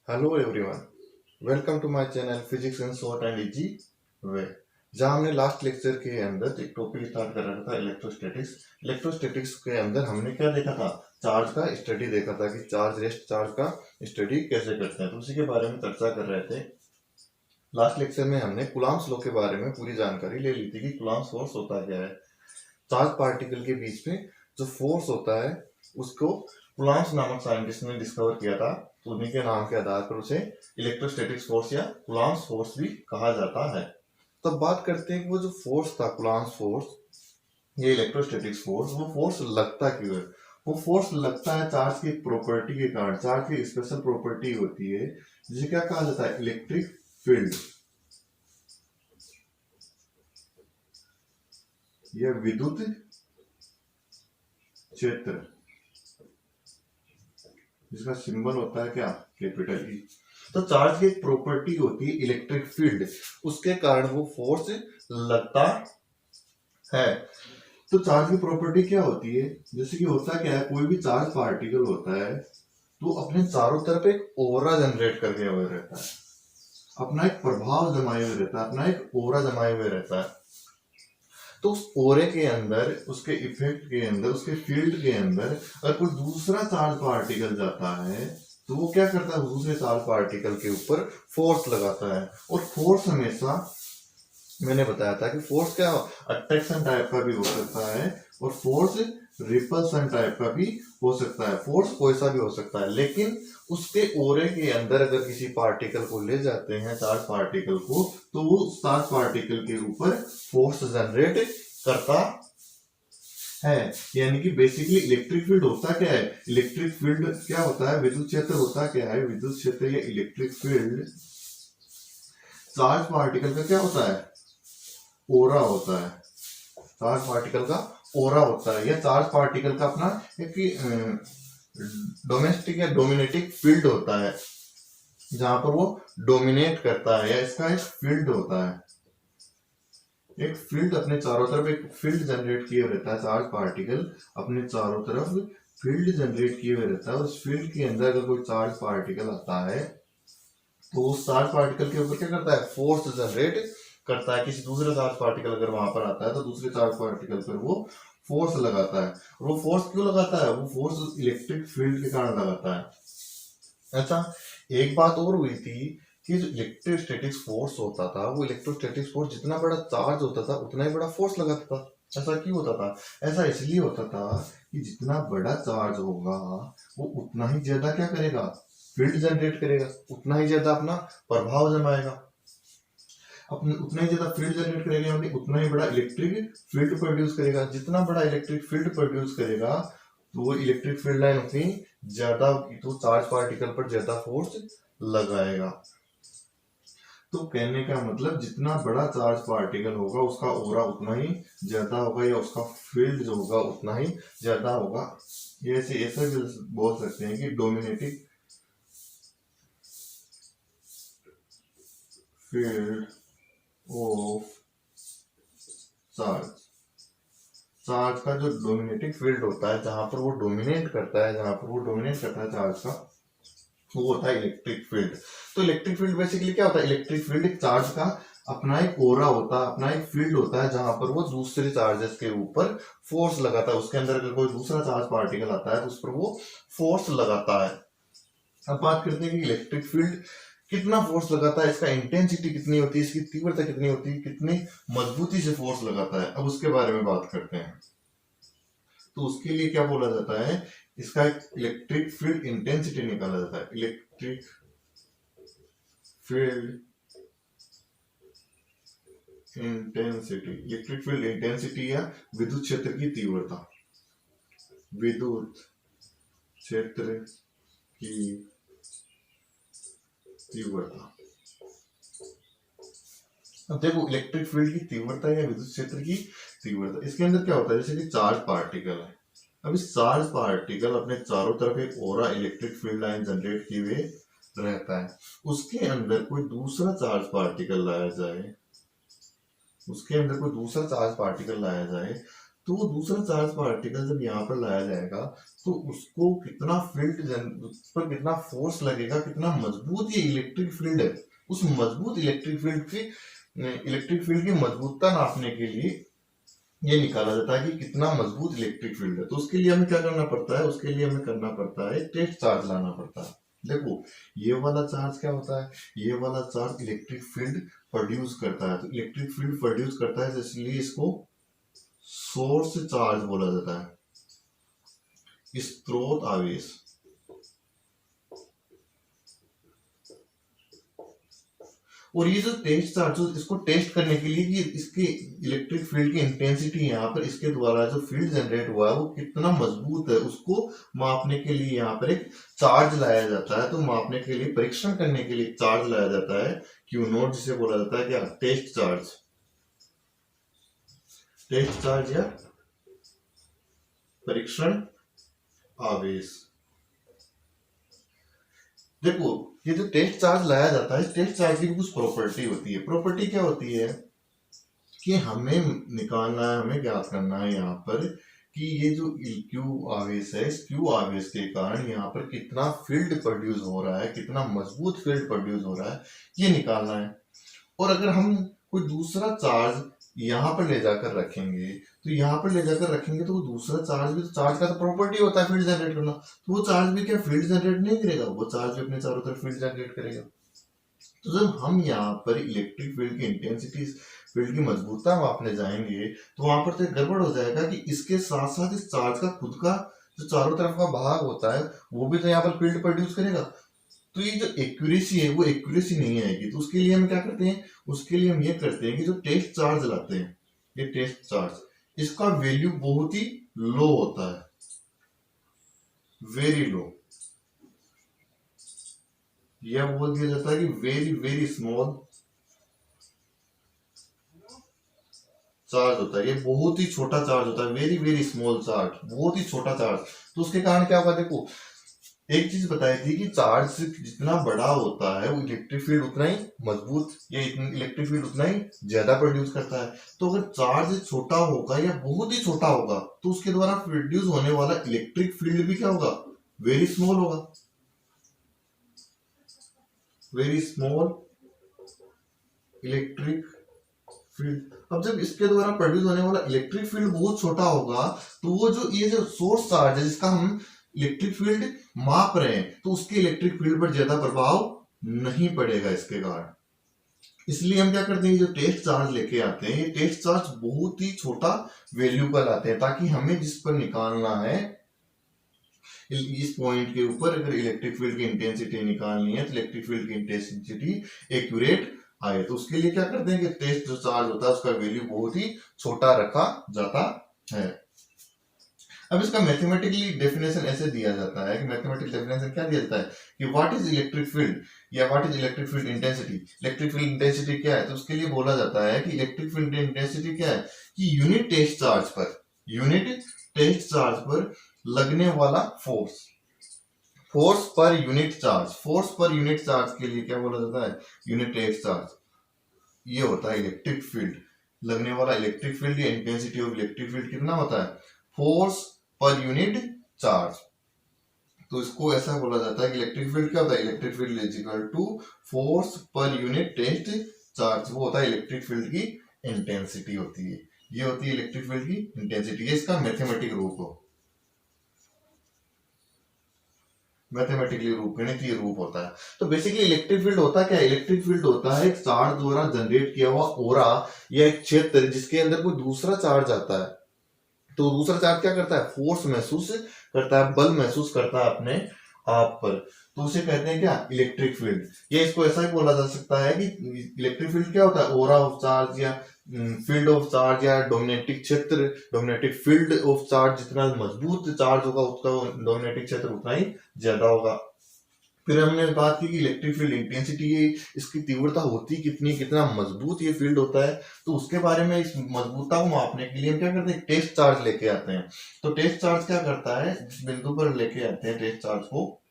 Hello everyone, welcome to my channel physics in short and easy way. जहां हमने last lecture के अंदर एक टॉपिक स्टार्ट कर रखा था इलेक्ट्रोस्टैटिक्स। इलेक्ट्रोस्टैटिक्स के अंदर हमने क्या देखा था? चार्ज का स्टडी देखा था कि चार्ज रेस्ट चार्ज का स्टडी कैसे करते हैं, तो उसी के बारे में चर्चा कर रहे थे। लास्ट लेक्चर में हमने कूलॉम्स लॉ के बारे में पूरी जानकारी ले ली थी कि कूलॉम्स फोर्स होता क्या है। चार्ज पार्टिकल के बीच में जो फोर्स होता है उसको कूलॉम्स नामक साइंटिस्ट ने डिस्कवर किया था, तो उन्हीं के नाम के आधार पर उसे इलेक्ट्रोस्टैटिक्स फोर्स या कूलॉम्स फोर्स भी कहा जाता है। तब बात करते हैं कि वो जो फोर्स था कूलॉम्स फोर्स, ये इलेक्ट्रोस्टैटिक्स फोर्स, वो फोर्स लगता क्यों है? वो फोर्स लगता है चार्ज की एक प्रॉपर्टी के कारण। चार्ज की स्पेशल प्रॉपर्टी होती है जिसे क्या कहा जाता है? इलेक्ट्रिक फील्ड या विद्युत क्षेत्र, जिसका सिंबल होता है क्या? Capital E. तो चार्ज की एक प्रॉपर्टी होती है इलेक्ट्रिक फील्ड, उसके कारण वो फोर्स लगता है। तो चार्ज की प्रॉपर्टी क्या होती है? जैसे कि होता क्या है, कोई भी चार्ज पार्टिकल होता है तो अपने चारों तरफ एक ओरा जनरेट करके हुए रहता है, अपना एक प्रभाव जमाए हुए रहता है, अपना एक ओरा जमाए हुए रहता है। तो उस ओरे के अंदर, उसके इफेक्ट के अंदर, उसके फील्ड के अंदर अगर कोई दूसरा चार्ज पार्टिकल जाता है तो वो क्या करता है? दूसरे चार्ज पार्टिकल के ऊपर फोर्स लगाता है। और फोर्स हमेशा, मैंने बताया था कि फोर्स क्या अट्रैक्शन टाइप का भी हो सकता है और फोर्स रिपल्सन टाइप का भी हो सकता है। फोर्स कोई सा भी हो सकता है, लेकिन उसके ओरे के अंदर अगर किसी पार्टिकल को ले जाते हैं, चार्ज पार्टिकल को, तो वो चार्ज पार्टिकल के ऊपर फोर्स जनरेट करता है। यानी कि बेसिकली इलेक्ट्रिक फील्ड होता क्या है? इलेक्ट्रिक फील्ड क्या होता है? विद्युत क्षेत्र होता क्या है? विद्युत क्षेत्र या इलेक्ट्रिक फील्ड चार्ज पार्टिकल का क्या होता है? ओरा होता है। चार्ज पार्टिकल का ओरा होता है, या चार्ज पार्टिकल का अपना एक डोमेस्टिक या डोमिनेटिंग फील्ड होता है, जहां पर वो डोमिनेट करता है, या इसका एक फील्ड होता है। एक फील्ड अपने चारों तरफ एक फील्ड जनरेट किए रहता है। चार्ज पार्टिकल अपने चारों तरफ फील्ड जनरेट किए हुए रहता है। उस फील्ड के अंदर अगर कोई चार्ज पार्टिकल आता है तो उस चार्ज पार्टिकल के ऊपर क्या करता है? फोर्स जनरेट करता है। किसी दूसरे चार्ज पार्टिकल अगर वहां पर आता है तो दूसरे चार्ज पार्टिकल पर वो फोर्स लगाता है। और वो फोर्स क्यों लगाता है? वो फोर्स इलेक्ट्रिक फील्ड के कारण लगाता है। अच्छा, एक बात और हुई थी कि जो इलेक्ट्रोस्टैटिक्स फोर्स होता था, वो इलेक्ट्रोस्टैटिक्स फोर्स जितना बड़ा चार्ज होता था उतना ही बड़ा फोर्स लगाता था। ऐसा क्यों होता था? ऐसा इसलिए होता था कि जितना बड़ा चार्ज होगा वो उतना ही ज्यादा क्या करेगा? फील्ड जनरेट करेगा, उतना ही ज्यादा अपना प्रभाव जमाएगा, अपने उतना ही ज्यादा फील्ड जनरेट करेगा, यानी उतना ही बड़ा इलेक्ट्रिक फील्ड प्रोड्यूस करेगा। जितना बड़ा इलेक्ट्रिक फील्ड प्रोड्यूस करेगा तो वो इलेक्ट्रिक फील्ड लाइन उतनी ज्यादा होगी, तो चार्ज पार्टिकल पर ज्यादा फोर्स लगाएगा। तो कहने का मतलब जितना बड़ा चार्ज पार्टिकल होगा उसका ओरा उतना ही ज्यादा होगा, या उसका फील्ड जो होगा उतना ही ज्यादा होगा। ये ऐसे भी बोल सकते हैं कि dominating field of charge, charge का जो डोमिनेटिंग फील्ड होता है, जहां पर वो डोमिनेट करता है, चार्ज का, वो होता है इलेक्ट्रिक फील्ड। तो इलेक्ट्रिक फील्ड बेसिकली क्या होता है? इलेक्ट्रिक फील्ड एक चार्ज का अपना एक ओरा होता है, अपना एक फील्ड होता है, जहां पर वो दूसरे चार्जेस के ऊपर फोर्स लगाता है। उसके अंदर अगर कोई दूसरा चार्ज पार्टिकल आता है तो उस पर वो फोर्स लगाता है। अब बात करते हैं कि इलेक्ट्रिक फील्ड कितना फोर्स लगाता है, इसका इंटेंसिटी कितनी होती है, इसकी तीव्रता कितनी होती है, कितनी मजबूती से फोर्स लगाता है। अब उसके बारे में बात करते हैं। तो उसके लिए क्या बोला जाता है? इसका एक इलेक्ट्रिक फील्ड इंटेंसिटी निकाला जाता है। Electric field intensity, electric field intensity या विद्युत क्षेत्र की तीव्रता, विद्युत क्षेत्र की तीव्रता। अब देखो, इलेक्ट्रिक फील्ड की तीव्रता या विद्युत क्षेत्र की तीव्रता, इसके अंदर क्या होता है? जैसे कि चार्ज पार्टिकल है। अब इस चार्ज पार्टिकल अपने चारों तरफ एक ओरा इलेक्ट्रिक फील्ड लाइन जनरेट किए हुए रहता है। उसके अंदर कोई दूसरा चार्ज पार्टिकल लाया जाए, उसके अंदर कोई दूसरा चार्ज पार्टिकल लाया जाए तो वो दूसरा चार्ज पार्टिकल जब यहाँ पर लाया जाएगा तो उसको कितना फील्ड, उस पर कितना फोर्स लगेगा, कितना मजबूत ये इलेक्ट्रिक फील्ड है, उस मजबूत इलेक्ट्रिक फील्ड की मजबूतता नापने के लिए ये निकाला जाता है कि कितना मजबूत इलेक्ट्रिक फील्ड है। तो उसके लिए हमें क्या करना पड़ता है, उसके लिए हमें करना पड़ता है टेस्ट चार्ज लाना पड़ता है। देखो ये वाला चार्ज क्या होता है, ये वाला चार्ज इलेक्ट्रिक फील्ड प्रोड्यूस करता है। तो इलेक्ट्रिक फील्ड प्रोड्यूस करता है इसलिए इसको सोर्स चार्ज बोला जाता है, स्रोत आवेश। और ये जो टेस्ट चार्ज, इसको टेस्ट करने के लिए कि इसके इलेक्ट्रिक फील्ड की इंटेंसिटी यहाँ पर इसके द्वारा जो फील्ड जनरेट हुआ है वो कितना मजबूत है, उसको मापने के लिए यहाँ पर एक चार्ज लाया जाता है। तो मापने के लिए, परीक्षण करने के लिए चार्ज लाया जाता है, क्यू नोट जिसे बोला जाता है क्या, टेस्ट चार्ज। टेस्ट चार्ज या परीक्षण आवेश। देखो ये जो टेस्ट चार्ज लाया जाता है, टेस्ट चार्ज की कुछ प्रॉपर्टी होती है। प्रॉपर्टी क्या होती है कि हमें निकालना है, हमें ज्ञात करना है यहाँ पर कि ये जो क्यू आवेश है, इस क्यू आवेश के कारण यहाँ पर कितना फील्ड प्रोड्यूस हो रहा है, कितना मजबूत फील्ड प्रोड्यूस हो रहा है, ये निकालना है। और अगर हम कोई दूसरा चार्ज यहाँ पर ले जाकर रखेंगे, तो यहाँ पर ले जाकर रखेंगे तो वो दूसरा चार्ज भी, तो चार्ज का तो प्रॉपर्टी होता है फील्ड जनरेट करना, तो वो चार्ज भी क्या फील्ड जनरेट नहीं करेगा, वो चार्ज भी अपने चारों तरफ फील्ड जनरेट करेगा। तो जब हम यहाँ पर इलेक्ट्रिक फील्ड की इंटेंसिटी, फील्ड की मजबूतता मापने जाएंगे तो वहां पर तो गड़बड़ हो जाएगा कि इसके साथ साथ इस चार्ज का खुद का जो चारों तरफ का भाग होता है वो भी तो यहाँ पर फील्ड प्रोड्यूस करेगा। तो ये जो एक्यूरेसी है वो एक्यूरेसी नहीं आएगी। तो उसके लिए हम क्या करते हैं, उसके लिए हम ये करते हैं कि जो टेस्ट चार्ज लाते हैं, ये टेस्ट चार्ज, इसका वैल्यू बहुत ही लो होता है, वेरी लो, यह बोल दिया जाता है कि वेरी वेरी स्मॉल चार्ज होता है, ये बहुत ही छोटा चार्ज होता है, वेरी वेरी स्मॉल चार्ज, बहुत ही छोटा चार्ज। तो उसके कारण क्या होगा, देखो एक चीज बताई थी कि चार्ज जितना बड़ा होता है वो इलेक्ट्रिक फील्ड उतना ही मजबूत, या इलेक्ट्रिक फील्ड उतना ही ज्यादा प्रोड्यूस करता है। तो अगर चार्ज छोटा होगा या बहुत ही छोटा होगा तो उसके द्वारा प्रोड्यूस होने वाला इलेक्ट्रिक फील्ड भी क्या होगा, वेरी स्मॉल होगा, वेरी स्मॉल इलेक्ट्रिक फील्ड। अब जब इसके द्वारा प्रोड्यूस होने वाला इलेक्ट्रिक फील्ड बहुत छोटा होगा तो वो जो ये जो सोर्स चार्ज है जिसका हम इलेक्ट्रिक फील्ड माप रहे हैं, तो उसके इलेक्ट्रिक फील्ड पर ज्यादा प्रभाव नहीं पड़ेगा इसके कारण। इसलिए हम क्या करते हैं, जो टेस्ट चार्ज लेके आते हैं, ये टेस्ट चार्ज बहुत ही छोटा वैल्यू का लाते हैं, ताकि हमें जिस पर निकालना है, इस पॉइंट के ऊपर अगर इलेक्ट्रिक फील्ड की इंटेंसिटी निकालनी है तो इलेक्ट्रिक फील्ड की इंटेंसिटी एक्यूरेट आए। तो उसके लिए क्या करते हैं कि टेस्ट जो चार्ज होता है उसका वैल्यू बहुत ही छोटा रखा जाता है। अब इसका मैथमेटिकली डेफिनेशन ऐसे दिया जाता है कि मैथमेटिकल डेफिनेशन क्या दिया जाता है कि व्हाट इज इलेक्ट्रिक फील्ड या what is electric field intensity. Electric field intensity क्या है, तो उसके लिए बोला जाता है कि इलेक्ट्रिक फील्ड इंटेंसिटी क्या है कि यूनिट टेस्ट चार्ज पर लगने वाला force, force per unit charge, force per unit charge के लिए क्या बोला जाता है, यूनिट टेस्ट चार्ज। ये होता है इलेक्ट्रिक फील्ड, लगने वाला इलेक्ट्रिक फील्ड या इंटेंसिटी ऑफ इलेक्ट्रिक फील्ड कितना होता है, फोर्स पर यूनिट चार्ज। तो इसको ऐसा बोला जाता है कि इलेक्ट्रिक फील्ड क्या होता है, electric field is equal to force per unit test charge. वो होता है इलेक्ट्रिक फील्ड की इंटेंसिटी होती है, ये होती है इलेक्ट्रिक फील्ड की इंटेंसिटी। ये इसका मैथमेटिक रूप हो, मैथमेटिकली रूप, गणितीय रूप होता है। तो बेसिकली इलेक्ट्रिक फील्ड होता क्या है, इलेक्ट्रिक फील्ड होता है एक चार्ज द्वारा जनरेट किया हुआ ओरा या एक क्षेत्र जिसके अंदर कोई दूसरा चार्ज आता है। तो दूसरा चार्ज क्या करता है, फोर्स महसूस करता है, बल महसूस करता है अपने आप पर, तो उसे कहते हैं क्या, इलेक्ट्रिक फील्ड। या इसको ऐसा ही बोला जा सकता है कि इलेक्ट्रिक फील्ड क्या होता है, ओरा ऑफ चार्ज या फील्ड ऑफ चार्ज या डोमिनेटिक क्षेत्र, डोमिनेटिक फील्ड ऑफ चार्ज। जितना मजबूत चार्ज होगा उसका डोमिनेटिक क्षेत्र उतना ही ज्यादा होगा। फिर हमने बात की कि इलेक्ट्रिक फील्ड इंटेंसिटी, इसकी तीव्रता होती कितनी, कितना मजबूत ये फील्ड होता है। तो उसके बारे में, इस मजबूतता को मापने के लिए हम क्या करते हैं, टेस्ट चार्ज लेके आते हैं। तो टेस्ट चार्ज क्या करता है, जिस बिंदु पर लेके आते हैं टेस्ट चार्ज को,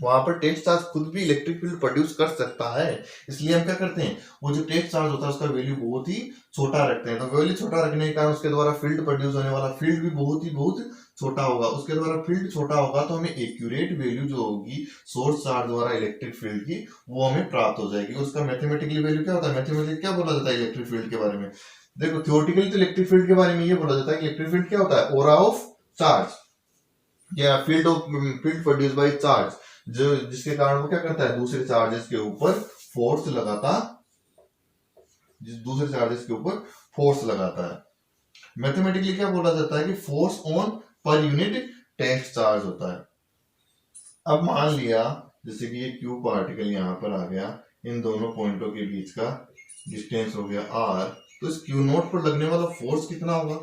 वहां पर टेस्ट चार्ज खुद भी इलेक्ट्रिक फील्ड प्रोड्यूस कर सकता है, इसलिए हम क्या करते हैं, वो जो टेस्ट चार्ज होता है उसका वैल्यू बहुत ही छोटा रखते हैं। तो वैल्यू छोटा रखने के कारण उसके द्वारा फील्ड प्रोड्यूस होने वाला फील्ड भी बहुत छोटा होगा। उसके द्वारा फील्ड छोटा होगा तो हमें एक्यूरेट वैल्यू जो होगी सोर्स चार्ज द्वारा इलेक्ट्रिक फील्ड की, वो हमें प्राप्त हो जाएगी। उसका मैथमेटिकली वैल्यू क्या होता है, मैथमेटिकली क्या बोला जाता है इलेक्ट्रिक फील्ड के बारे में। देखो थियोरेटिकली तो इलेक्ट्रिक फील्ड के बारे में ये बोला जाता है कि इलेक्ट्रिक फील्ड क्या होता है, ऑरा ऑफ चार्ज या फील्ड प्रोड्यूस बाय चार्ज, जो जिसके कारण वो क्या करता है, दूसरे चार्जेस के ऊपर फोर्स लगाता, दूसरे चार्जेस के ऊपर फोर्स लगाता है। मैथमेटिकली क्या बोला जाता है कि force on per unit test charge होता है। अब मान लिया जैसे कि ये क्यू पार्टिकल यहाँ पर आ गया, इन दोनों पॉइंटों के बीच का डिस्टेंस हो गया आर, तो इस क्यू नोट पर लगने वाला फोर्स कितना होगा,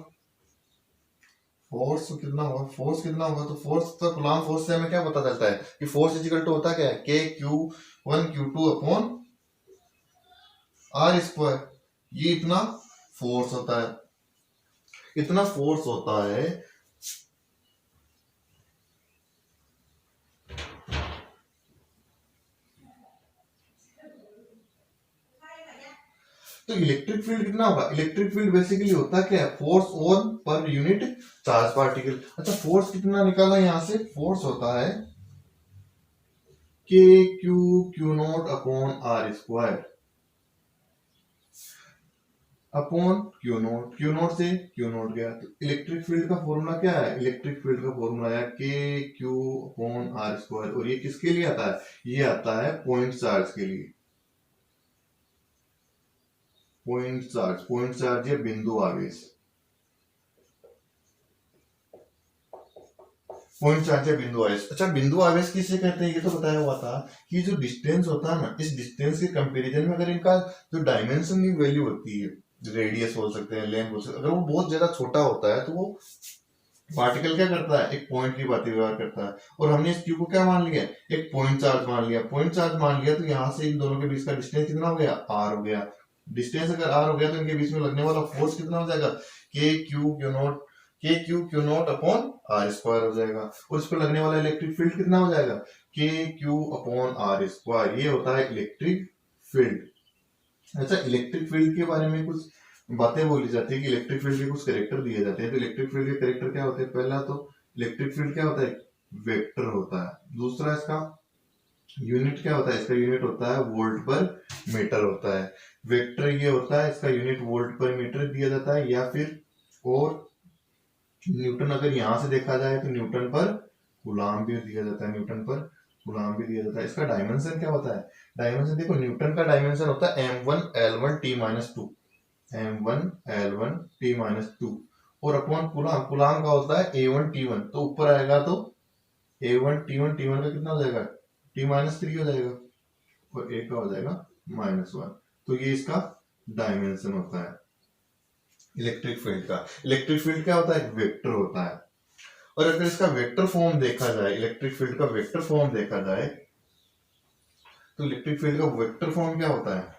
फोर्स कितना होगा, तो फोर्स तो कूलॉम फोर्स से हमें क्या पता चलता है कि फोर्स इक्वल टू होता क्या है, k q one q two upon r square. ये इतना फोर्स होता है, इतना फोर्स होता है। तो इलेक्ट्रिक फील्ड कितना होगा, इलेक्ट्रिक फील्ड बेसिकली होता क्या है, force on per unit charge particle. अच्छा फोर्स कितना निकाला यहां से, फोर्स होता है k q naught upon r square upon q naught से क्यू नोट गया। तो इलेक्ट्रिक फील्ड का फॉर्मूला क्या है, इलेक्ट्रिक फील्ड का फॉर्मूला है k Q upon r square. और ये किसके लिए आता है, ये आता है पॉइंट चार्ज के लिए। पॉइंट चार्ज या बिंदु आवेश, पॉइंट चार्ज या बिंदु आवेश। अच्छा बिंदु आवेश किसे कहते हैं, ये तो बताया हुआ था कि जो डिस्टेंस होता है ना, इस डिस्टेंस के कंपैरिजन में अगर इनका जो डायमेंशन की वैल्यू होती है, रेडियस बोल सकते हैं, लेंथ बोल सकते हैं, अगर वो बहुत ज्यादा छोटा होता है तो वो पार्टिकल क्या करता है, एक पॉइंट की बात व्यवहार करता है। और हमने इस क्यू को क्या मान लिया, एक पॉइंट चार्ज मान लिया। पॉइंट चार्ज मान लिया तो यहाँ से इन दोनों के बीच का डिस्टेंस कितना हो गया, आर हो गया। डिस्टेंस अगर आर हो गया तो इनके बीच में लगने वाला फोर्स कितना हो जाएगा, k q naught upon r square हो जाएगा। और इस पर लगने वाला इलेक्ट्रिक फील्ड कितना हो जाएगा, k Q upon r square. ये होता है इलेक्ट्रिक फील्ड। अच्छा इलेक्ट्रिक फील्ड के बारे में कुछ बातें बोली जाती है कि इलेक्ट्रिक फील्ड के कुछ कैरेक्टर दिए जाते हैं। तो इलेक्ट्रिक फील्ड के कैरेक्टर क्या होते हैं, पहला तो इलेक्ट्रिक फील्ड क्या होता है, वेक्टर होता है। दूसरा इसका यूनिट क्या होता है, इसका यूनिट होता है वोल्ट पर मीटर होता है। वेक्टर ये होता है, इसका यूनिट वोल्ट पर मीटर दिया जाता है, या फिर और न्यूटन अगर यहां से देखा जाए तो न्यूटन पर गुलाम भी दिया जाता है, न्यूटन पर गुलाम भी दिया जाता है। इसका डायमेंशन क्या होता है, डायमेंशन देखो न्यूटन का डायमेंशन होता है m1l1t-2, m1l1t-2, और अपॉन कूलाम, कूलाम का होता है a1t1। तो ऊपर आएगा तो a1t1 का कितना हो जाएगा, t-3 हो जाएगा, और a का हो जाएगा -1। तो ये इसका डायमेंशन होता है इलेक्ट्रिक फील्ड का। इलेक्ट्रिक फील्ड क्या होता है, एक वेक्टर होता है। और अगर इसका वेक्टर फॉर्म देखा जाए, इलेक्ट्रिक फील्ड का वेक्टर फॉर्म देखा जाए, तो इलेक्ट्रिक फील्ड का वेक्टर फॉर्म क्या होता है,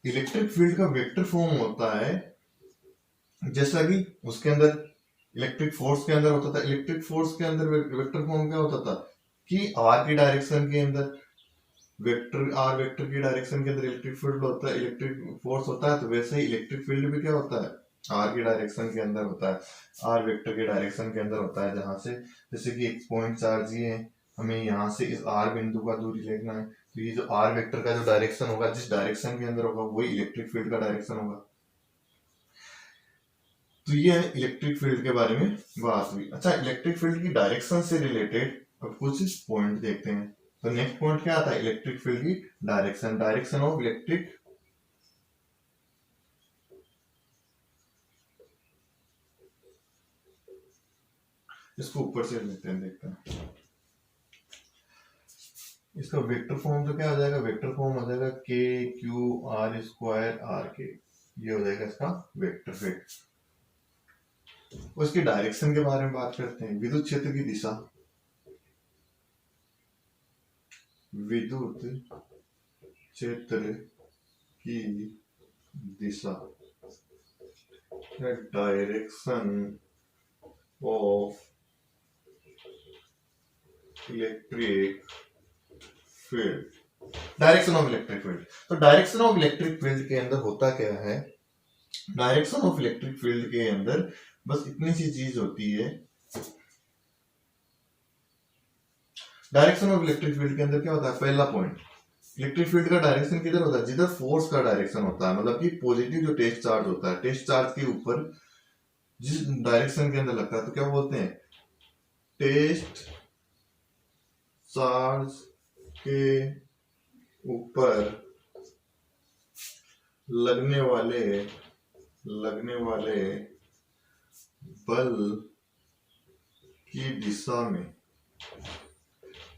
इलेक्ट्रिक फील्ड का वेक्टर फॉर्म होता है जैसा कि उसके अंदर इलेक्ट्रिक फोर्स के अंदर होता था। इलेक्ट्रिक फोर्स के अंदर वेक्टर फॉर्म क्या होता था कि आर की डायरेक्शन के अंदर वेक्टर की डायरेक्शन के अंदर इलेक्ट्रिक फील्ड होता है, इलेक्ट्रिक फोर्स होता है। तो वैसे ही इलेक्ट्रिक फील्ड भी क्या होता है, आर की डायरेक्शन के अंदर होता है, आर वेक्टर के डायरेक्शन के अंदर होता है। जहां से जैसे कि एक पॉइंट चार्ज ये है, हमें यहाँ से इस आर बिंदु का दूरी लेना है, तो ये जो आर वेक्टर का जो डायरेक्शन होगा, जिस डायरेक्शन के अंदर होगा, वही इलेक्ट्रिक फील्ड का डायरेक्शन होगा। तो ये है इलेक्ट्रिक फील्ड के बारे में बात हुई। अच्छा इलेक्ट्रिक फील्ड की डायरेक्शन से रिलेटेड अब कुछ पॉइंट देखते हैं। तो नेक्स्ट पॉइंट क्या आता है, इलेक्ट्रिक फील्ड की डायरेक्शन, डायरेक्शन ऑफ इलेक्ट्रिक, इसको ऊपर से लेते हैं, देखते हैं। इसका वेक्टर फॉर्म तो क्या आ जाएगा, वेक्टर फॉर्म आ जाएगा k Q R square are के, ये हो जाएगा इसका वेक्टर फील्ड। उसकी डायरेक्शन के बारे में बात करते हैं। विद्युत क्षेत्र की दिशा, विद्युत क्षेत्र की दिशा, direction of electric field, direction of electric field. तो डायरेक्शन ऑफ इलेक्ट्रिक फील्ड के अंदर होता क्या है, डायरेक्शन ऑफ इलेक्ट्रिक फील्ड के अंदर बस इतनी सी चीज होती है। डायरेक्शन ऑफ इलेक्ट्रिक फील्ड के अंदर क्या होता है, पहला पॉइंट, इलेक्ट्रिक फील्ड का डायरेक्शन किधर होता है, जिधर फोर्स का डायरेक्शन होता है, मतलब कि पॉजिटिव जो टेस्ट चार्ज होता है, टेस्ट चार्ज के ऊपर जिस डायरेक्शन के अंदर लगता है, तो क्या बोलते हैं, टेस्ट चार्ज के ऊपर लगने वाले बल की दिशा में,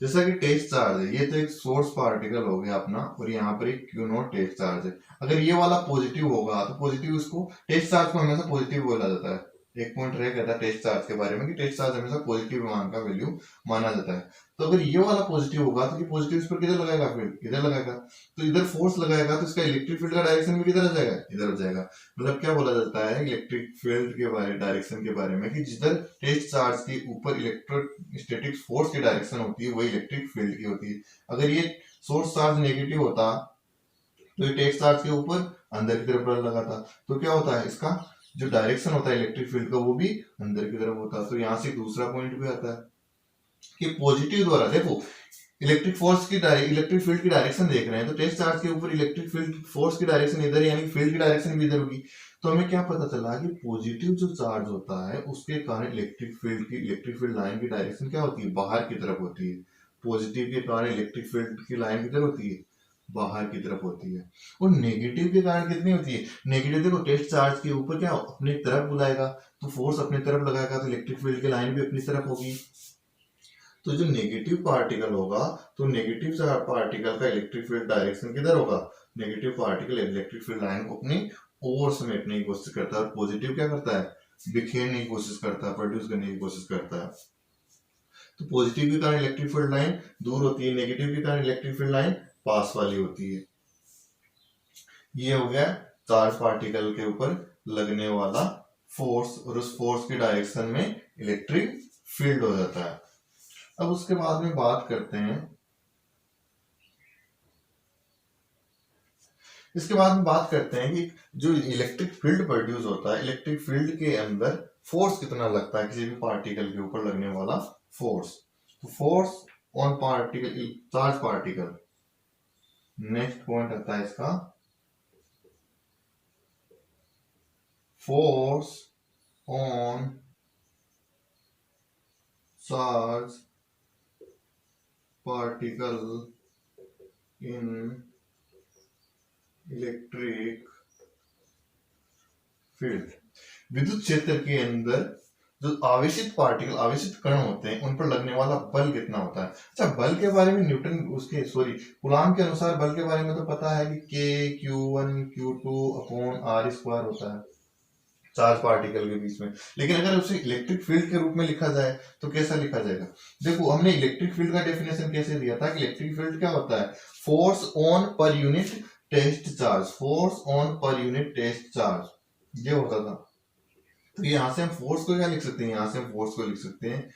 जैसा कि टेस्ट चार्ज है, ये तो एक सोर्स पार्टिकल हो गया अपना, और यहाँ पर एक क्यू नॉट टेस्ट चार्ज है। अगर ये वाला पॉजिटिव होगा तो पॉजिटिव, उसको टेस्ट चार्ज को हमेशा पॉजिटिव बोला जाता है। एक पॉइंट रह गया था टेस्ट चार्ज के बारे में कि टेस्ट चार्ज हमेशा पॉजिटिव मान का वैल्यू माना जाता है। तो अगर ये वाला पॉजिटिव होगा तो ये पॉजिटिव इस पर किधर लगाएगा, फील्ड इधर लगाएगा, तो इधर फोर्स लगाएगा तो इसका इलेक्ट्रिक फील्ड का डायरेक्शन भी किधर आ जाएगा, इधर हो जाएगा। मतलब क्या बोला जाता है इलेक्ट्रिक फील्ड के बारे, डायरेक्शन के बारे में, कि जिधर टेस्ट चार्ज के ऊपर इलेक्ट्रोस्टैटिक फोर्स की डायरेक्शन होती है वही इलेक्ट्रिक फील्ड की होती है। अगर ये सोर्स चार्ज नेगेटिव होता तो ये टेस्ट चार्ज के ऊपर अंदर की तरफ बल लगाता, तो क्या होता है, इसका जो डायरेक्शन होता है इलेक्ट्रिक फील्ड का वो भी अंदर की तरफ होता है। तो यहाँ से दूसरा पॉइंट भी आता है कि पॉजिटिव द्वारा, देखो इलेक्ट्रिक फोर्स की इलेक्ट्रिक फील्ड की डायरेक्शन देख रहे हैं, तो टेस्ट चार्ज के ऊपर इलेक्ट्रिक फील्ड फोर्स की डायरेक्शन इधर, यानी फील्ड की डायरेक्शन भी इधर होगी। तो हमें क्या पता चला कि पॉजिटिव जो चार्ज होता है उसके कारण इलेक्ट्रिक फील्ड लाइन की डायरेक्शन क्या होती है, बाहर की तरफ होती है। पॉजिटिव के कारण इलेक्ट्रिक फील्ड की लाइन किधर होती है, बाहर की तरफ होती है। और नेगेटिव के कारण कितनी होती है, नेगेटिव देखो टेस्ट चार्ज के ऊपर क्या अपनी तरफ बुलाएगा, तो फोर्स अपनी तरफ लगाएगा तो इलेक्ट्रिक फील्ड की लाइन भी अपनी तरफ होगी। तो जो नेगेटिव पार्टिकल होगा, तो नेगेटिव पार्टिकल का इलेक्ट्रिक फील्ड डायरेक्शन किधर होगा, negative particle electric field line को अपनी ओर समेटने की कोशिश करता है, और पॉजिटिव क्या करता है, बिखेरने की कोशिश करता है, प्रोड्यूस करने की कोशिश करता है। तो पॉजिटिव के कारण इलेक्ट्रिक फील्ड लाइन दूर होती है, नेगेटिव के कारण इलेक्ट्रिक फील्ड लाइन पास वाली होती है। ये हो गया चार्ज पार्टिकल के ऊपर लगने वाला फोर्स, और उस फोर्स की डायरेक्शन में इलेक्ट्रिक फील्ड हो जाता है। अब उसके बाद में बात करते हैं, इसके बाद में बात करते हैं कि जो इलेक्ट्रिक फील्ड प्रोड्यूस होता है, इलेक्ट्रिक फील्ड के अंदर फोर्स कितना लगता है किसी भी पार्टिकल के ऊपर लगने वाला फोर्स। तो force on particle, charge particle, next point आता है इसका, force on charge particle in electric field. विद्युत क्षेत्र के अंदर जो आवेशित पार्टिकल, आवेशित कण होते हैं, उन पर लगने वाला बल कितना होता है। अच्छा, बल के बारे में न्यूटन उसके कूलाम के अनुसार बल के बारे में तो पता है कि K(Q1 Q2 अपॉन R² होता है चार्ज पार्टिकल के बीच में। लेकिन अगर उसे इलेक्ट्रिक फील्ड के रूप में लिखा जाए तो कैसा लिखा जाएगा, देखो हमने इलेक्ट्रिक फील्ड का डेफिनेशन कैसे दिया था कि इलेक्ट्रिक फील्ड क्या होता है, force on per unit test charge, force on per unit test charge, ये होता था। तो यहाँ से हम फोर्स को क्या लिख सकते हैं, यहाँ से हम फोर्स को लिख सकते हैं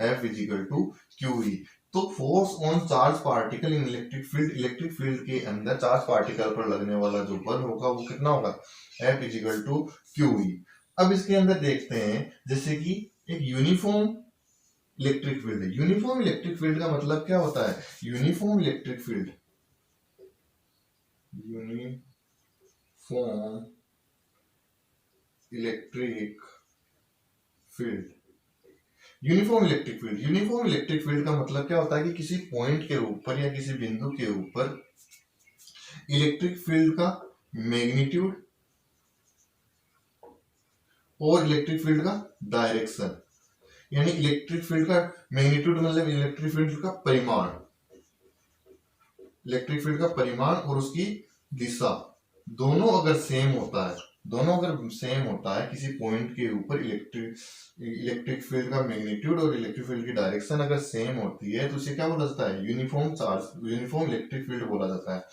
F=QE। तो force on charge particle in electric field, electric field के अंदर चार्ज पार्टिकल पर लगने वाला जो बल होगा वो कितना होगा, F=QE। अब इसके अंदर देखते हैं, जैसे कि एक यूनिफॉर्म इलेक्ट्रिक फील्ड है। यूनिफॉर्म इलेक्ट्रिक फील्ड का मतलब क्या होता है, uniform electric field, uniform electric field, uniform electric field, uniform electric field का मतलब क्या होता है कि किसी पॉइंट के ऊपर या किसी बिंदु के ऊपर इलेक्ट्रिक फील्ड का मैग्नीट्यूड और इलेक्ट्रिक फील्ड का डायरेक्शन, यानी इलेक्ट्रिक फील्ड का मैग्नीट्यूड मतलब इलेक्ट्रिक फील्ड का परिमाण, इलेक्ट्रिक फील्ड का परिमाण और उसकी दिशा दोनों अगर सेम होता है, दोनों अगर सेम होता है किसी पॉइंट के ऊपर इलेक्ट्रिक फील्ड का मैग्नीट्यूड और इलेक्ट्रिक फील्ड की डायरेक्शन अगर सेम होती है तो उसे क्या बोला जाता है, uniform charge, uniform electric field बोला जाता है।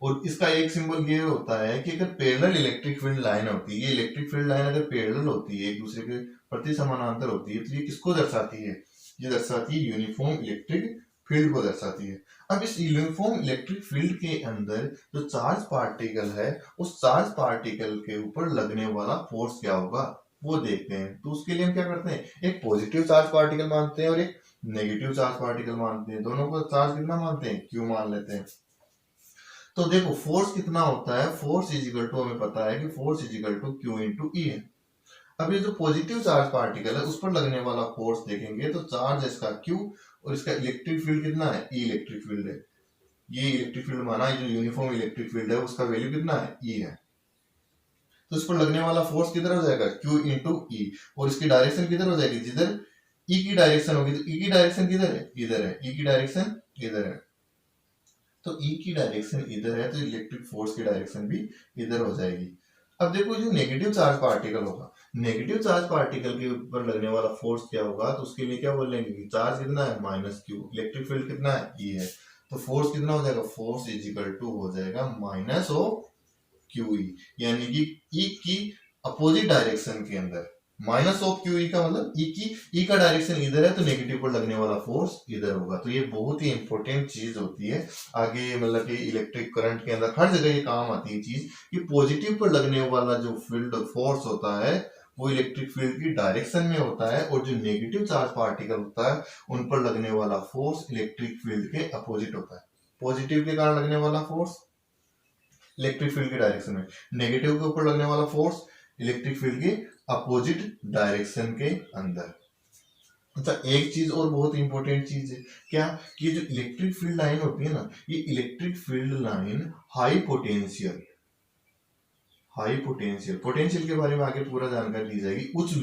और इसका एक सिंबल ये होता है कि अगर पैरेलल इलेक्ट्रिक फील्ड लाइन होती है, ये इलेक्ट्रिक फील्ड लाइन अगर पैरेलल होती है, एक दूसरे के प्रति समानांतर होती है, तो ये किसको दर्शाती है? ये दर्शाती है यूनिफॉर्म इलेक्ट्रिक फील्ड को दर्शाती है। अब इस यूनिफॉर्म इलेक्ट्रिक फील्ड के अंदर जो चार्ज पार्टिकल है, उस चार्ज पार्टिकल के ऊपर लगने वाला फोर्स क्या होगा वो देखते हैं। तो उसके लिए हम क्या करते हैं, एक पॉजिटिव चार्ज पार्टिकल मानते हैं और एक नेगेटिव चार्ज पार्टिकल मानते हैं। दोनों को चार्ज कितना मानते हैं? क्यू मान लेते हैं। तो देखो फोर्स कितना होता है, फोर्स इज इक्वल टू, हमें पता है कि force is equal to q into E है। अब ये जो पॉजिटिव चार्ज पार्टिकल है उस पर लगने वाला फोर्स देखेंगे तो चार्ज इसका क्यू और इसका इलेक्ट्रिक फील्ड कितना है? ई इलेक्ट्रिक फील्ड है। ये इलेक्ट्रिक फील्ड माना, ये जो यूनिफॉर्म इलेक्ट्रिक फील्ड है उसका वैल्यू कितना है? ई है। तो इस पर लगने वाला फोर्स किधर हो जाएगा? क्यू इंटू ई। और इसकी डायरेक्शन किधर हो जाएगी? जिधर ई की डायरेक्शन होगी। तो ई की डायरेक्शन किधर है? इधर है। ई की डायरेक्शन इधर है। तो ई की डायरेक्शन इधर है तो इलेक्ट्रिक फोर्स की डायरेक्शन भी इधर हो जाएगी। अब देखो जो नेगेटिव चार्ज पार्टिकल होगा, नेगेटिव चार्ज पार्टिकल के ऊपर लगने वाला फोर्स क्या होगा? तो उसके लिए क्या बोलेंगे कि चार्ज कितना है? Minus Q. इलेक्ट्रिक फील्ड कितना है? ई है। तो फोर्स कितना हो जाएगा? फोर्स इज इक्वल टू हो जाएगा माइनस ऑफ क्यू ई, यानी कि ई की अपोजिट डायरेक्शन के अंदर। माइनस ऑफ क्यू ई का मतलब ई का डायरेक्शन इधर है तो नेगेटिव पर लगने वाला फोर्स इधर होगा। तो ये बहुत ही इंपॉर्टेंट चीज होती है आगे, मतलब कि इलेक्ट्रिक करंट के अंदर हर जगह ये काम आती है चीज कि पॉजिटिव पर लगने वाला जो फील्ड फोर्स होता है वो इलेक्ट्रिक फील्ड की डायरेक्शन में होता है, और जो नेगेटिव चार्ज पार्टिकल होता है उन पर लगने वाला फोर्स इलेक्ट्रिक फील्ड के अपोजिट होता है। पॉजिटिव के कारण लगने वाला फोर्स इलेक्ट्रिक फील्ड की डायरेक्शन में, नेगेटिव के ऊपर लगने वाला फोर्स इलेक्ट्रिक फील्ड के अपोजिट डायरेक्शन के अंदर। अच्छा, एक चीज और बहुत इंपॉर्टेंट चीज है क्या, कि ये जो इलेक्ट्रिक फील्ड लाइन होती है ना, ये electric field line high potential potential के बारे में आगे पूरा जानकारी दी जाएगी। उच्च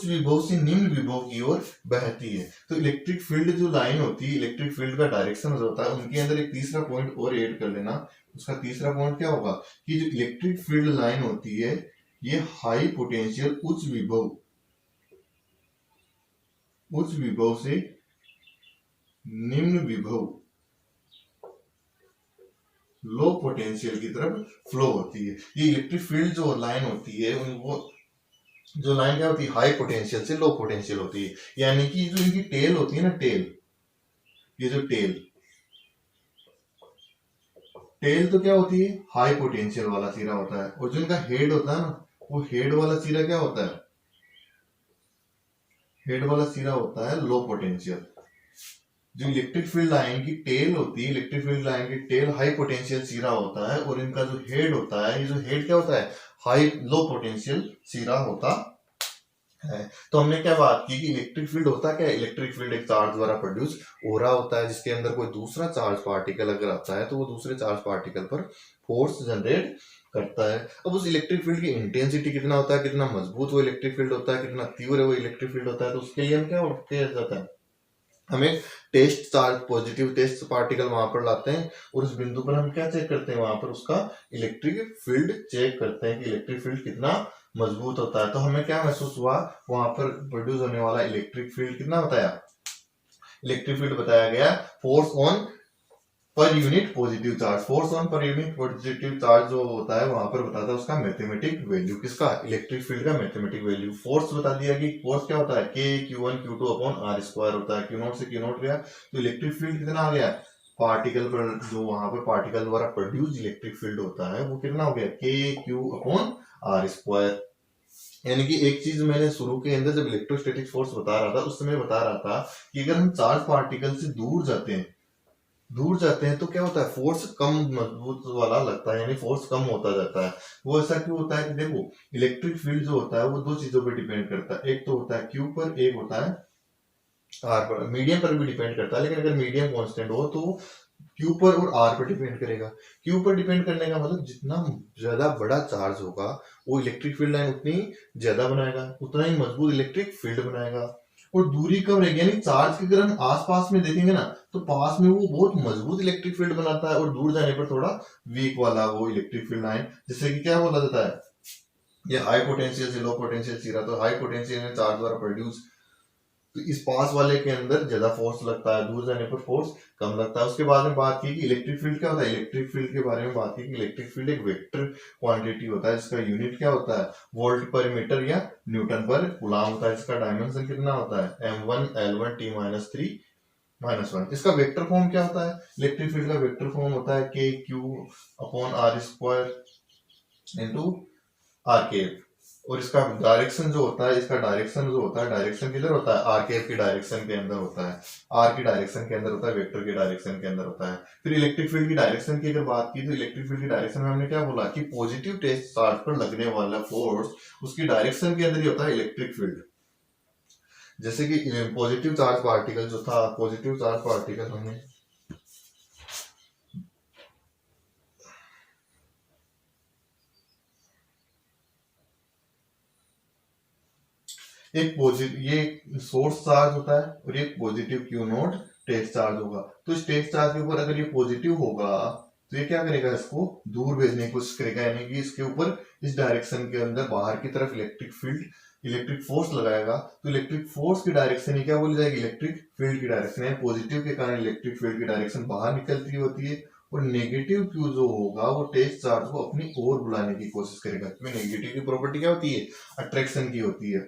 विभव से निम्न विभव की ओर बहती है। तो इलेक्ट्रिक फील्ड जो लाइन होती है, इलेक्ट्रिक फील्ड का डायरेक्शन जो होता है, उनके अंदर एक तीसरा पॉइंट और ऐड कर लेना। उसका तीसरा पॉइंट क्या होगा कि जो इलेक्ट्रिक फील्ड लाइन होती है ये हाई पोटेंशियल उच्च विभव से निम्न विभव लो पोटेंशियल की तरफ फ्लो होती है। ये इलेक्ट्रिक फील्ड जो लाइन होती है उनको जो लाइन क्या होती है? हाई पोटेंशियल से लो पोटेंशियल होती है। यानी कि जो इनकी टेल होती है ना, ये जो टेल तो क्या होती है? हाई पोटेंशियल वाला सिरा होता है। और जो इनका हेड होता है ना, वो हेड वाला सिरा क्या होता है? हेड वाला सिरा होता है लो पोटेंशियल। जो इलेक्ट्रिक फील्ड लाइन की टेल होती है, इलेक्ट्रिक फील्ड लाइन की टेल हाई पोटेंशियल सिरा होता है, और इनका जो हेड होता है, ये जो हेड क्या होता है? हाई लो पोटेंशियल सिरा होता है। तो हमने क्या बात की कि इलेक्ट्रिक फील्ड होता क्या है? इलेक्ट्रिक फील्ड एक चार्ज द्वारा प्रोड्यूस हो रहा होता है, जिसके अंदर कोई दूसरा चार्ज पार्टिकल अगर आता है तो वो दूसरे चार्ज पार्टिकल पर फोर्स जनरेट करता है। अब उस इलेक्ट्रिक फील्ड की इंटेंसिटी कितना होता है, कितना मजबूत वो इलेक्ट्रिक फील्ड होता है, कितना तीव्र वो इलेक्ट्रिक फील्ड होता है, तो उसके लिए हम क्या किया जाता है? हमें test charge positive test particle वहां पर लाते हैं, और उस बिंदु पर हम क्या चेक करते हैं? वहां पर उसका इलेक्ट्रिक फील्ड चेक करते हैं कि इलेक्ट्रिक फील्ड कितना मजबूत होता है। तो हमें क्या महसूस हुआ? वहां पर प्रोड्यूस होने वाला इलेक्ट्रिक फील्ड कितना बताया? इलेक्ट्रिक फील्ड बताया गया force on per unit positive charge. Force on per unit positive charge जो होता है वहां पर बताता है उसका मैथमेटिक वैल्यू। किसका? इलेक्ट्रिक फील्ड का मैथमेटिक वैल्यू। फोर्स बता दिया कि फोर्स क्या होता है? के Q1 Q2 upon R square होता है। Q0 से Q0 गया तो इलेक्ट्रिक फील्ड कितना आ गया? पार्टिकल पर जो वहां पर पार्टिकल द्वारा प्रोड्यूस इलेक्ट्रिक फील्ड होता है वो कितना हो गया? KQ upon R square. यानी कि एक चीज मैंने शुरू के अंदर जब इलेक्ट्रोस्टैटिक फोर्स बता रहा था उस समय बता रहा था कि अगर हम चार्ज पार्टिकल से दूर जाते हैं तो क्या होता है? फोर्स कम मजबूत वाला लगता है, यानी फोर्स कम होता जाता है। वो ऐसा क्यों होता है कि देखो इलेक्ट्रिक फील्ड जो होता है वो दो चीजों पर डिपेंड करता है। एक तो होता है क्यू पर, एक होता है आर पर। मीडियम पर भी डिपेंड करता है, लेकिन अगर मीडियम कांस्टेंट हो तो क्यू पर और आर पर डिपेंड करेगा। क्यू पर डिपेंड करने का मतलब जितना ज्यादा बड़ा चार्ज होगा वो इलेक्ट्रिक फील्ड लाइन उतनी ज्यादा बनाएगा, उतना ही मजबूत इलेक्ट्रिक फील्ड बनाएगा। और दूरी कम रहेगी, यानी चार्ज के अगर हम आसपास में देखेंगे ना तो पास में वो बहुत मजबूत इलेक्ट्रिक फील्ड बनाता है, और दूर जाने पर थोड़ा वीक वाला वो इलेक्ट्रिक फील्ड लाइन, जिससे कि क्या बोला जाता है? ये हाई पोटेंशियल से लो पोटेंशियल सिरा। तो हाई पोटेंशियल में चार्ज द्वारा प्रोड्यूस तो इस पास वाले के अंदर ज्यादा फोर्स लगता है, दूर जाने पर फोर्स कम लगता है। उसके बाद में बात की कि इलेक्ट्रिक फील्ड क्या होता है। इलेक्ट्रिक फील्ड के बारे में बात की कि इलेक्ट्रिक फील्ड एक वेक्टर क्वांटिटी होता है जिसका यूनिट क्या होता है, वोल्ट पर मीटर या न्यूटन पर कूलम होता है, जिसका डायमेंशन कितना होता है, m1 l1 t-3 -1। इसका वेक्टर फॉर्म क्या होता है, इलेक्ट्रिक फील्ड का वेक्टर फॉर्म होता है k q अपॉन r स्क्वायर इंटू आर के। और इसका डायरेक्शन जो होता है, इसका डायरेक्शन जो होता है, डायरेक्शन किधर होता है, आर के की डायरेक्शन के अंदर होता है, आर की डायरेक्शन के अंदर होता है, वेक्टर की डायरेक्शन के अंदर होता है। फिर इलेक्ट्रिक फील्ड की डायरेक्शन की अगर बात की तो इलेक्ट्रिक फील्ड की डायरेक्शन में हमने क्या बोला कि पॉजिटिव टेस्ट चार्ज पर लगने वाला फोर्स उसकी डायरेक्शन के अंदर ही होता है इलेक्ट्रिक फील्ड। जैसे कि पॉजिटिव चार्ज पार्टिकल जो था, पॉजिटिव चार्ज पार्टिकल हमने एक पॉजिटिव, ये सोर्स चार्ज होता है और ये positive q naught test charge होगा। तो इस टेस्ट चार्ज के ऊपर अगर ये पॉजिटिव होगा तो ये क्या करेगा, इसको दूर भेजने की कोशिश करेगा, यानी कि इसके ऊपर इस डायरेक्शन के अंदर बाहर की तरफ इलेक्ट्रिक फील्ड, इलेक्ट्रिक फोर्स लगाएगा। तो इलेक्ट्रिक फोर्स की डायरेक्शन ही क्या बोली जाएगी, इलेक्ट्रिक फील्ड की डायरेक्शन है। पॉजिटिव के कारण इलेक्ट्रिक फील्ड की डायरेक्शन बाहर निकलती होती है और नेगेटिव क्यू जो होगा वो टेस्ट चार्ज को अपनी ओर बुलाने की कोशिश करेगा। क्योंकि नेगेटिव की प्रॉपर्टी क्या होती है, अट्रैक्शन की होती है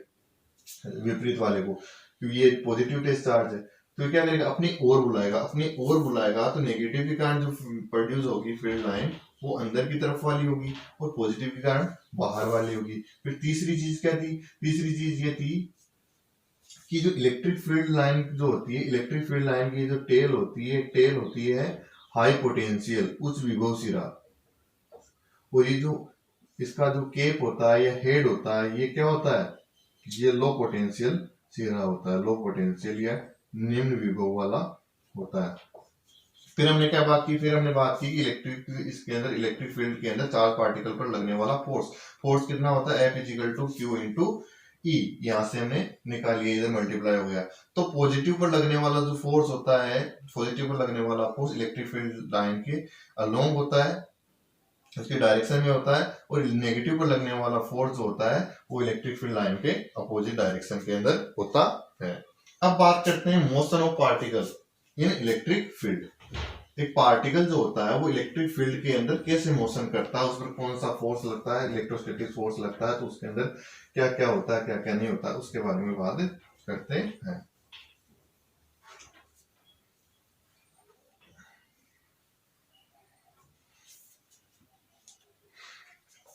विपरीत वाले को, क्योंकि ये पॉजिटिव टेस्ट चार्ज है। तो क्या करेगा, अपनी ओर बुलाएगा, अपनी ओर बुलाएगा तो नेगेटिव के कारण जो प्रोड्यूस होगी फील्ड लाइन वो अंदर की तरफ वाली होगी और पॉजिटिव के कारण बाहर वाली होगी। फिर तीसरी चीज क्या थी, तीसरी चीज ये थी कि जो इलेक्ट्रिक फील्ड लाइन जो होती है, इलेक्ट्रिक फील्ड लाइन की जो टेल होती है हाई पोटेंशियल, उच्च विभव सिरा। और ये जो इसका जो केप होता है या हेड होता है, ये क्या होता है, ये लो पोटेंशियल सिरा होता है, लो पोटेंशियल या निम्न विभव वाला होता है। फिर हमने क्या बात की, फिर हमने बात की कि इलेक्ट्रिक, इसके अंदर इलेक्ट्रिक फील्ड के अंदर चार्ज पार्टिकल पर लगने वाला फोर्स, फोर्स कितना होता है, F equal to q into E. यहां से हमने निकाल लिया, इधर मल्टीप्लाई हो गया। तो पॉजिटिव पर लगने वाला जो फोर्स होता है, पॉजिटिव पर लगने वाला फोर्स इलेक्ट्रिक फील्ड लाइन के अलोंग होता है, उसके डायरेक्शन में होता है। और नेगेटिव पर लगने वाला फोर्स जो होता है वो इलेक्ट्रिक फील्ड लाइन के अपोजिट डायरेक्शन के अंदर होता है। अब बात करते हैं motion of particle in electric field. एक पार्टिकल जो होता है वो इलेक्ट्रिक फील्ड के अंदर कैसे मोशन करता है, उस पर कौन सा फोर्स लगता है, इलेक्ट्रोस्टैटिक फोर्स लगता है, तो उसके अंदर क्या क्या होता है, क्या क्या नहीं होता, उसके बारे में बात करते हैं।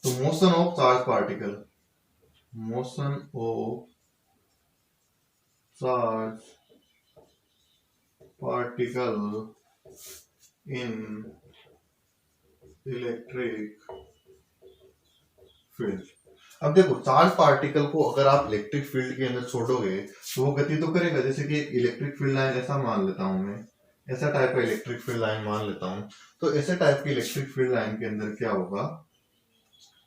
तो motion of charge particle, motion of charge particle in electric field. अब देखो, चार्ज पार्टिकल को अगर आप इलेक्ट्रिक फील्ड के अंदर छोड़ोगे तो वो गति तो करेगा। जैसे कि इलेक्ट्रिक फील्ड लाइन ऐसा मान लेता हूं मैं, ऐसा टाइप का इलेक्ट्रिक फील्ड लाइन मान लेता हूं। तो ऐसे टाइप की इलेक्ट्रिक फील्ड लाइन के अंदर क्या होगा,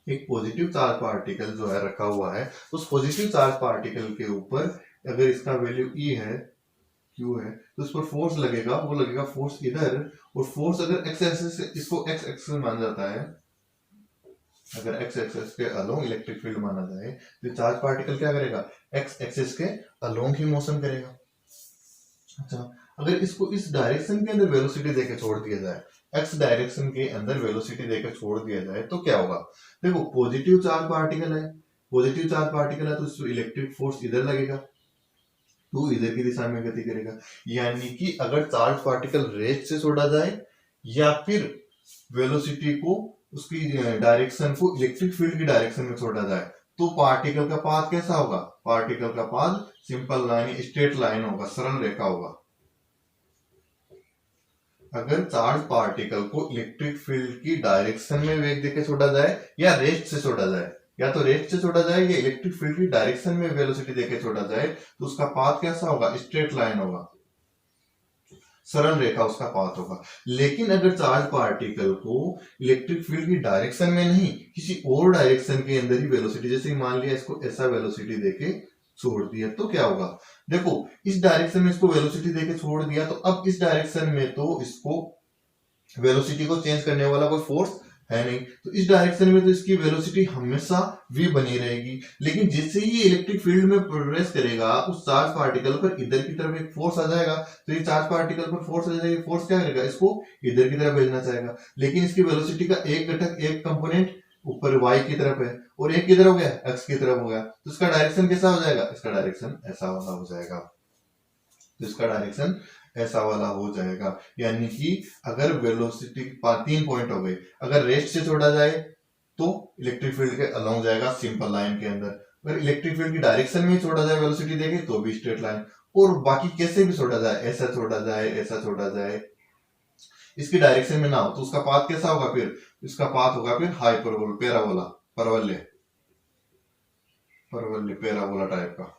एक पॉजिटिव चार्ज पार्टिकल जो है रखा हुआ है, उस पॉजिटिव चार्ज पार्टिकल के ऊपर अगर इसका वैल्यू E है, Q है, तो उस पर फोर्स लगेगा, वो लगेगा फोर्स इधर। और फोर्स अगर एक्स एक्सिस से, इसको एक्स एक्सिस माना जाता है, अगर एक्स एक्सिस के अलोंग इलेक्ट्रिक फील्ड माना जाए तो चार्ज पार्टिकल क्या करेगा, एक्स एक्सिस के अलोंग ही मोशन करेगा। अच्छा, अगर इसको इस डायरेक्शन के अंदर वेलोसिटी देके छोड़ दिया जाए, एक्स डायरेक्शन के अंदर वेलोसिटी देकर छोड़ दिया जाए तो क्या होगा। देखो, पॉजिटिव चार्ज पार्टिकल है, पॉजिटिव चार्ज पार्टिकल है तो इसको इलेक्ट्रिक फोर्स इधर लगेगा, तो इधर की दिशा में गति करेगा। यानी कि अगर चार्ज पार्टिकल रेस्ट से छोड़ा जाए या फिर वेलोसिटी को, उसकी डायरेक्शन को इलेक्ट्रिक फील्ड की डायरेक्शन में छोड़ा जाए तो पार्टिकल का पाथ कैसा होगा, पार्टिकल का path simple line, straight line होगा, सरल रेखा होगा। अगर चार्ज पार्टिकल को इलेक्ट्रिक फील्ड की डायरेक्शन में वेग देके छोड़ा जाए या रेस्ट से छोड़ा जाए, या तो रेस्ट से छोड़ा जाए या इलेक्ट्रिक फील्ड की डायरेक्शन में वेलोसिटी देके छोड़ा जाए, तो उसका पाथ कैसा होगा, स्ट्रेट लाइन होगा, सरल रेखा उसका पाथ होगा। लेकिन अगर चार्ज पार्टिकल को इलेक्ट्रिक फील्ड की डायरेक्शन में नहीं, किसी और डायरेक्शन के अंदर ही वेलोसिटी, जैसे मान लिया इसको ऐसा वेलोसिटी देके छोड़ दिया तो क्या होगा। देखो, इस डायरेक्शन में इसको वेलोसिटी देके छोड़ दिया तो अब इस डायरेक्शन में तो इसको वेलोसिटी को चेंज करने वाला कोई फोर्स है नहीं, तो इस डायरेक्शन में तो इसकी वेलोसिटी हमेशा v बनी रहेगी। लेकिन जैसे ही ये इलेक्ट्रिक फील्ड में प्रोग्रेस करेगा उस चार्ज पार्टिकल पर इधर की तरफ एक फोर्स आ जाएगा, तो ये चार्ज पार्टिकल पर फोर्स आ जाएगी, फोर्स क्या करेगा, इसको इधर की तरफ भेजना चाहेगा। लेकिन इसकी वेलोसिटी का एक घटक, एक कंपोनेंट ऊपर y की तरफ है और एक किधर हो गया, x की तरफ हो गया, तो इसका डायरेक्शन कैसा हो जाएगा, इसका डायरेक्शन ऐसा वाला हो जाएगा। तो इसका डायरेक्शन ऐसा वाला हो जाएगा। यानी कि अगर वेलोसिटी 3 पॉइंट हो गए, अगर रेस्ट से छोड़ा जाए तो इलेक्ट्रिक फील्ड के अलोंग जाएगा सिंपल लाइन के अंदर, अगर इलेक्ट्रिक फील्ड की डायरेक्शन में छोड़ा जाए वेलोसिटी देके तो भी स्ट्रेट लाइन, और बाकी कैसे भी छोड़ा जाए, ऐसा छोड़ा जाए, ऐसा छोड़ा जाए, इसकी डायरेक्शन में ना हो तो उसका पाथ कैसा होगा, फिर इसका पाथ होगा फिर हाइपरबोला, पैराबोला, परवल्य, परवल्य पैराबोला टाइप का।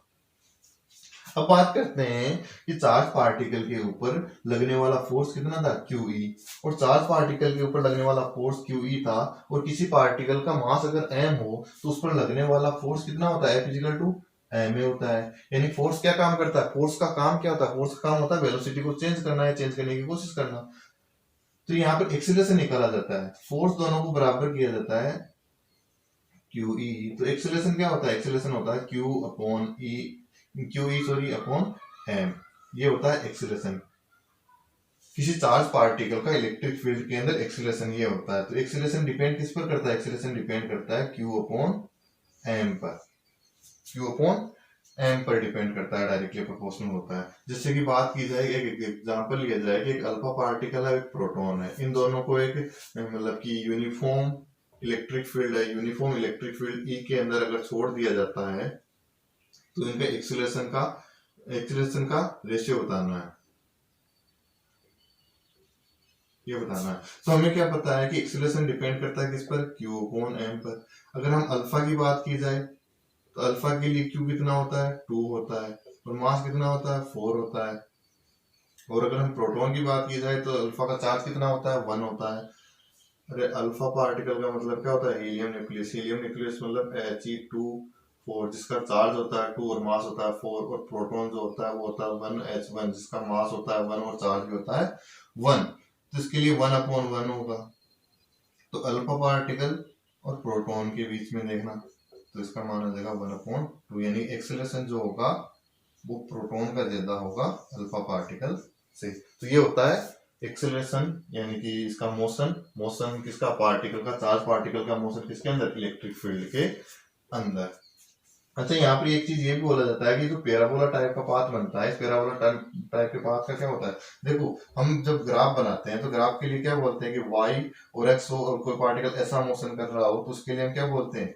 अब बात करते हैं कि चार्ज पार्टिकल के ऊपर लगने वाला फोर्स कितना था, QE, और चार्ज पार्टिकल के ऊपर लगने वाला फोर्स QE था, और किसी पार्टिकल का मास अगर m हो तो उस पर लगने वाला फोर्स कितना होता है, F ma होता है। यानी फोर्स क्या काम करता है, फोर्स का काम क्या होता है, फोर्स का काम होता है वेलोसिटी को चेंज करना है, चेंज करने की कोशिश करना। तो यहाँ पर एक्सीलरेशन निकाला जाता है, फोर्स दोनों को बराबर किया जाता है QE। तो एक्सीलरेशन क्या होता है, एक्सीलरेशन होता है QE अपॉन m, ये होता है एक्सीलरेशन। किसी चार्ज पार्टिकल का इलेक्ट्रिक फील्ड के अंदर एक्सीलरेशन ये होता है। तो एक्सीलरेशन डिपेंड किस पर करता है, एक्सीलरेशन डिपेंड करता है Q अपॉन m पर, Q अपॉन m पर डिपेंड करता है, डायरेक्टली प्रोपोर्शनल होता है। जिससे कि बात की जाए, एक एग्जांपल लिया जाए कि एक अल्फा पार्टिकल है, एक प्रोटॉन है, इन दोनों को एक मतलब कि यूनिफॉर्म इलेक्ट्रिक फील्ड है, यूनिफॉर्म इलेक्ट्रिक फील्ड E के अंदर अगर छोड़ दिया जाता है तो इनका एक्सीलरेशन का रेशियो बताना है, ये बताना है। तो हमें क्या पता है कि एक्सीलरेशन डिपेंड करता है किस पर, Q अपॉन m पर। अगर हम अल्फा की बात की जाए तो अल्फा के लिए Q कितना होता है, 2 होता है, और मास कितना होता है, 4 होता है। और अगर हम प्रोटॉन की बात की जाए तो अल्फा का चार्ज कितना होता है, 1 होता है। अरे अल्फा पार्टिकल का मतलब क्या होता है, हीलियम न्यूक्लियस, हीलियम न्यूक्लियस मतलब He2 4, जिसका चार्ज होता है 2 और मास होता है 4, और प्रोटॉन जो होता है वो होता है 1H1, जिसका मास होता है 1 और चार्ज भी होता है 1। तो इसके लिए 1/1 होगा। तो अल्फा पार्टिकल और प्रोटॉन के बीच में देखना, तो इसका मान आ जाएगा 1/2, यानी एक्सेलरेशन जो होगा वो प्रोटॉन का ज्यादा होगा अल्फा पार्टिकल से। तो ये होता है एक्सेलरेशन, यानी कि इसका मोशन किसका, पार्टिकल का, चार्ज पार्टिकल का मोशन किसके अंदर, इलेक्ट्रिक फील्ड के अंदर। अच्छा, यहाँ पर एक चीज ये भी बोला जाता है कि जो पैराबोला टाइप का पाथ बनता है, इस पैराबोला टाइप के पाथ का क्या होता है, देखो हम जब ग्राफ बनाते हैं तो ग्राफ के लिए क्या बोलते हैं कि y और x हो और कोई पार्टिकल ऐसा मोशन कर रहा हो तो उसके लिए हम क्या बोलते हैं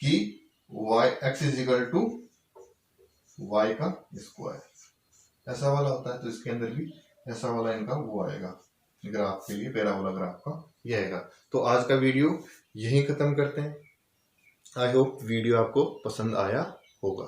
कि x is equal to y का स्क्वायर, ऐसा वाला होता है। तो इसके अंदर भी ऐसा वाला इनका वो आएगा, ग्राफ के लिए पैराबोला ग्राफ का ये आएगा। तो आज का वीडियो यहीं खत्म करते हैं। आई होप वीडियो आपको पसंद आया होगा।